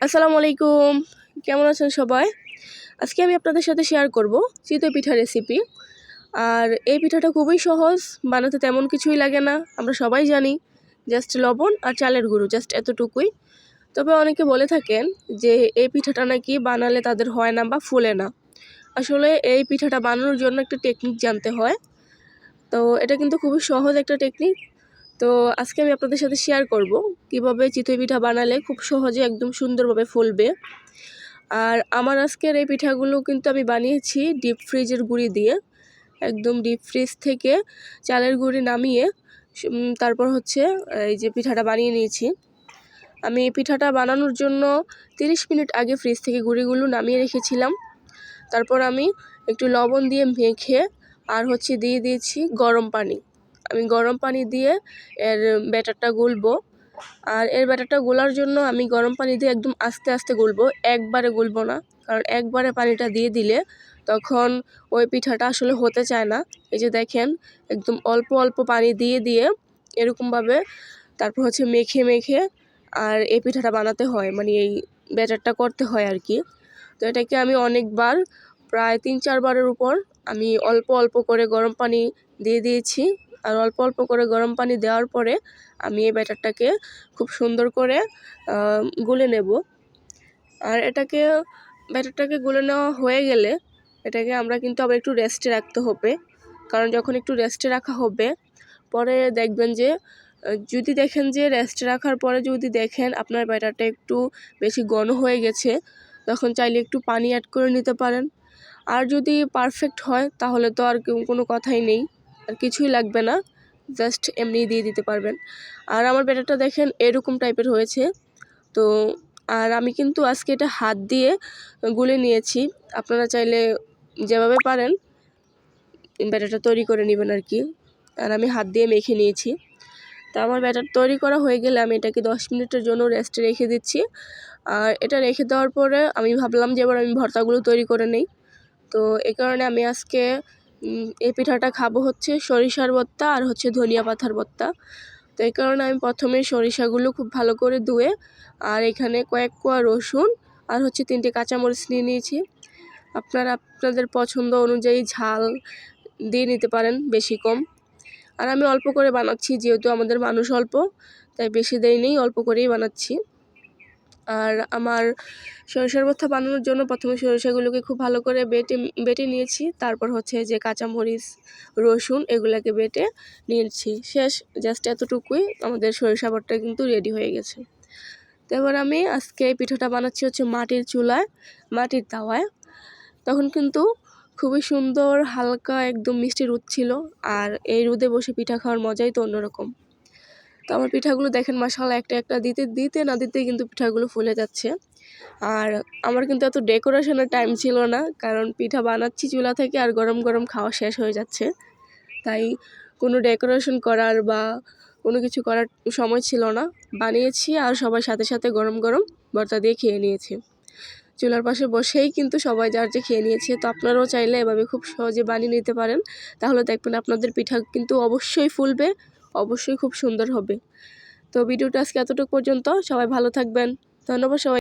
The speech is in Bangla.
আসসালামু আলাইকুম, কেমন আছেন সবাই? আজকে আমি আপনাদের সাথে শেয়ার করব চিতই পিঠা রেসিপি। আর এই পিঠাটা খুবই সহজ, বানাতে তেমন কিছুই লাগে না, আমরা সবাই জানি। জাস্ট লবণ আর চালের গুঁড়ো, জাস্ট এতটুকুই। তবে অনেকে বলে থাকেন যে এই পিঠাটা নাকি বানালে তাদের হয় না বা ফুলে না। আসলে এই পিঠাটা বানানোর জন্য একটা টেকনিক জানতে হয়। তো এটা কিন্তু খুবই সহজ একটা টেকনিক। তো আজকে আমি আপনাদের সাথে শেয়ার করব কিভাবে চিতই পিঠা বানালে খুব সহজে একদম সুন্দরভাবে ফুলবে। আর আমার আজকের এই পিঠাগুলো কিন্তু আমি বানিয়েছি ডিপ ফ্রিজের গুঁড়ি দিয়ে। একদম ডিপ ফ্রিজ থেকে চালের গুঁড়ি নামিয়ে তারপর হচ্ছে এই যে পিঠাটা বানিয়ে নিয়েছি। আমি এই পিঠাটা বানানোর জন্য 30 মিনিট আগে ফ্রিজ থেকে গুঁড়িগুলো নামিয়ে রেখেছিলাম। তারপর আমি একটু লবণ দিয়ে মেখে আর হচ্ছে দিয়ে দিয়েছি গরম পানি। আমি গরম পানি দিয়ে এর ব্যাটারটা গুলবো। আর এর ব্যাটারটা গোলার জন্য আমি গরম পানি দিয়ে একদম আস্তে আস্তে গুলবো, একবারে গুলবো না, কারণ একবারে পানিটা দিয়ে দিলে তখন ওই পিঠাটা আসলে হতে চায় না। এই যে দেখেন, একদম অল্প অল্প পানি দিয়ে দিয়ে এরকমভাবে তারপর হচ্ছে মেখে মেখে আর এই পিঠাটা বানাতে হয়, মানে এই ব্যাটারটা করতে হয় আর কি। তো এটাকে আমি অনেকবার, প্রায় 3-4 বারের উপর আমি অল্প অল্প করে গরম পানি দিয়ে দিয়েছি। আর অল্প অল্প করে গরম পানি দেওয়ার পরে আমি এই ব্যাটারটাকে খুব সুন্দর করে গুলে নেব। আর ব্যাটারটাকে গুলে নেওয়া হয়ে গেলে এটাকে আমরা কিন্তু আবার একটু রেস্টে রাখতে হবে, কারণ যখন একটু রেস্টে রাখা হবে পরে দেখবেন যে যদি দেখেন যে রেস্টে রাখার পরে যদি দেখেন আপনার ব্যাটারটা একটু বেশি ঘন হয়ে গেছে, তখন চাইলে একটু পানি অ্যাড করে নিতে পারেন। আর যদি পারফেক্ট হয় তাহলে তো আর কোনো কথাই নেই, আর কিছুই লাগবে না, জাস্ট এমনি দিয়ে দিতে পারবেন। আর আমার ব্যাটারটা দেখেন এরকম টাইপের হয়েছে। তো আর আমি কিন্তু আজকে এটা হাত দিয়ে গুলে নিয়েছি। আপনারা চাইলে যেভাবে পারেন ব্যাটারটা তৈরি করে নেবেন আর কি। আর আমি হাত দিয়ে মেখে নিয়েছি। তো আমার ব্যাটার তৈরি করা হয়ে গেলে আমি এটাকে 10 মিনিটের জন্য রেস্টে রেখে দিচ্ছি। আর এটা রেখে দেওয়ার পরে আমি ভাবলাম যে এবার আমি ভর্তাগুলো তৈরি করে নেই। তো এই কারণে আমি আজকে এই পিঠাটা খাবো হচ্ছে সরিষার ভর্তা আর হচ্ছে ধনিয়া পাতার ভর্তা। তো এই কারণে আমি প্রথমে সরিষাগুলো খুব ভালো করে ধুয়ে আর এখানে কয়েক কোয়া রসুন আর হচ্ছে 3টে কাঁচামরিচ নিয়ে নিয়েছি। আপনারা আপনাদের পছন্দ অনুযায়ী ঝাল দিয়ে নিতে পারেন, বেশি কম। আর আমি অল্প করে বানাচ্ছি, যেহেতু আমাদের মানুষ অল্প, তাই বেশি দেরিনি, অল্প করেই বানাচ্ছি। আর আমার সরিষার ভর্তা বানানোর জন্য প্রথমে সরিষাগুলোকে খুব ভালো করে বেটে নিয়েছি। তারপর হচ্ছে যে কাঁচামরিচ, রসুন এগুলোকে বেটে নিয়েছি। শেষ, জাস্ট এতটুকুই আমাদের সরিষা ভর্তা কিন্তু রেডি হয়ে গেছে। তো এবার আমি আজকে এই পিঠাটা বানাচ্ছি হচ্ছে মাটির চুলায়, মাটির তাওয়ায়। তখন কিন্তু খুবই সুন্দর হালকা একদম মিষ্টি রোদ ছিল, আর এই রোদে বসে পিঠা খাওয়ার মজাই তো অন্যরকম। তো আমার পিঠাগুলো দেখেন মাশাআল্লাহ, একটা একটা দিতে না দিতে কিন্তু পিঠাগুলো ফুলে যাচ্ছে। আর আমার কিন্তু এত ডেকোরেশনের টাইম ছিল না, কারণ পিঠা বানাচ্ছি চুলা থেকে আর গরম গরম খাওয়া শেষ হয়ে যাচ্ছে, তাই কোনো ডেকোরেশন করার বা কোনো কিছু করার সময় ছিল না। বানিয়েছি আর সবার সাথে সাথে গরম গরম ভর্তা দিয়ে খেয়ে নিয়েছি। চুলার পাশে বসেই কিন্তু সবাই যার যে খেয়ে নিয়েছে। তো আপনারাও চাইলে এভাবে খুব সহজে বানিয়ে নিতে পারেন, তাহলে দেখবেন আপনাদের পিঠা কিন্তু অবশ্যই ফুলবে, অবশ্যই খুব সুন্দর হবে। তো ভিডিওটা আজকে এতটুকু পর্যন্ত, সবাই ভালো থাকবেন, ধন্যবাদ সবাই।